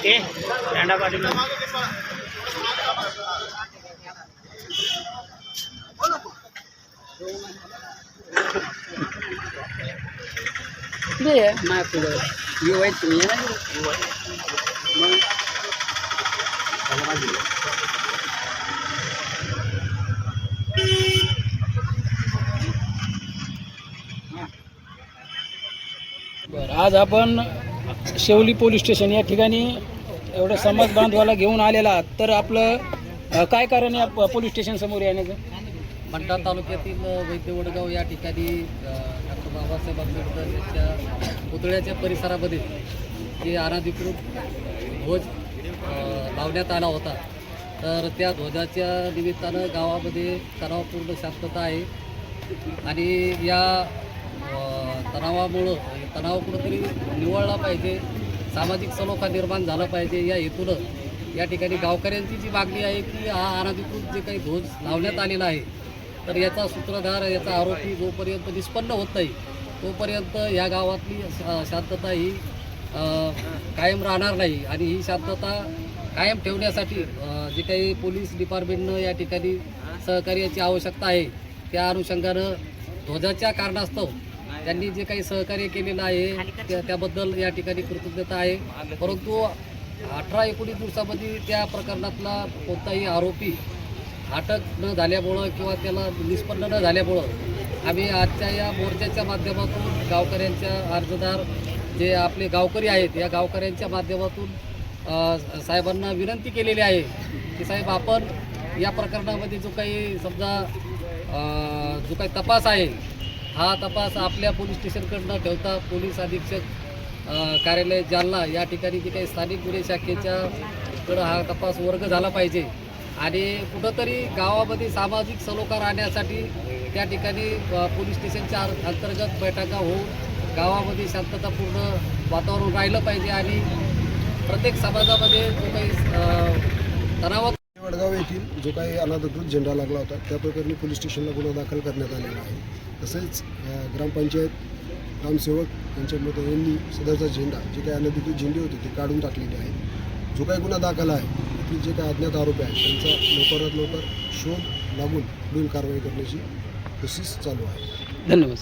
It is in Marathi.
ए झेंडा पाटील ये मैं पुढे ये वाईट तुम्ही आहे ना मग बरं आज आपण शेवली पोलीस स्टेशन या ठिकाणी एवढं समाज बांधवाला घेऊन आलेला आहात. तर आपलं काय कारण या पोलीस स्टेशन समोर येण्याचं? मंठा तालुक्यातील वैद्य वडगाव या ठिकाणी डॉक्टर बाबासाहेब आंबेडकर यांच्या पुतळ्याच्या परिसरामध्ये जे अनधिकृत ध्वज लावण्यात आला होता, तर त्या ध्वजाच्या निमित्तानं गावामध्ये तणावपूर्ण शांतता आहे आणि या तणाव कुठंतरी निवळला पाहिजे, सामाजिक सलोखा निर्माण झाला पाहिजे या हेतूनं या ठिकाणी गावकऱ्यांची जी मागणी आहे की हा अनधिकृत जे काही ध्वज लावण्यात आलेला आहे, तर याचा सूत्रधार याचा आरोपी जोपर्यंत निष्पन्न होत नाही तोपर्यंत या गावातली शांतता ही कायम राहणार नाही. आणि ही शांतता कायम ठेवण्यासाठी जे काही पोलीस डिपार्टमेंटनं या ठिकाणी सहकार्याची आवश्यकता आहे, त्या अनुषंगानं ध्वजाच्या कारणास्तव त्यांनी जे काही सहकार्य केलेलं आहे त्याबद्दल या ठिकाणी कृतज्ञता आहे. परंतु 18-19 दिवसामध्ये त्या प्रकरणातला कोणताही आरोपी अटक न झाल्यामुळं किंवा त्याला निष्पन्न न झाल्यामुळं आम्ही आजच्या या मोर्चाच्या माध्यमातून गावकऱ्यांच्या अर्जदार जे आपले गावकरी आहेत या गावकऱ्यांच्या माध्यमातून साहेबांना विनंती केलेली आहे की साहेब, आपण या प्रकरणामध्ये जो काही समजा जो काही तपास आहे हा तपास आपल्या पोलीस स्टेशनकडनं ठेवता पोलीस अधीक्षक कार्यालय जालना या ठिकाणी जे काही स्थानिक गुन्हे शाखेच्याकडं हा तपास वर्ग झाला पाहिजे आणि कुठंतरी गावामध्ये सामाजिक सलोखा राहण्यासाठी त्या ठिकाणी पोलीस स्टेशनच्या अंतर्गत बैठका होऊन गावामध्ये शांततापूर्ण वातावरण राहिलं पाहिजे आणि प्रत्येक समाजामध्ये जो काही तणावात वडगाव येथील जो काही अनधिकृत झेंडा लागला होता त्या प्रकरणी पोलीस स्टेशनला गुन्हा दाखल करण्यात आलेला आहे. तसेच ग्रामपंचायत ग्रामसेवक यांच्यामध्ये यांनी सदरचा झेंडा जे काही अनधिकृत झेंडे होते ते काढून टाकलेले आहे. जो काही गुन्हा दाखल आहे की जे काही अज्ञात आरोपी आहेत त्यांचा लवकरात लवकर शोध लागून पुढील कारवाई करण्याची कोशिश चालू आहे. धन्यवाद.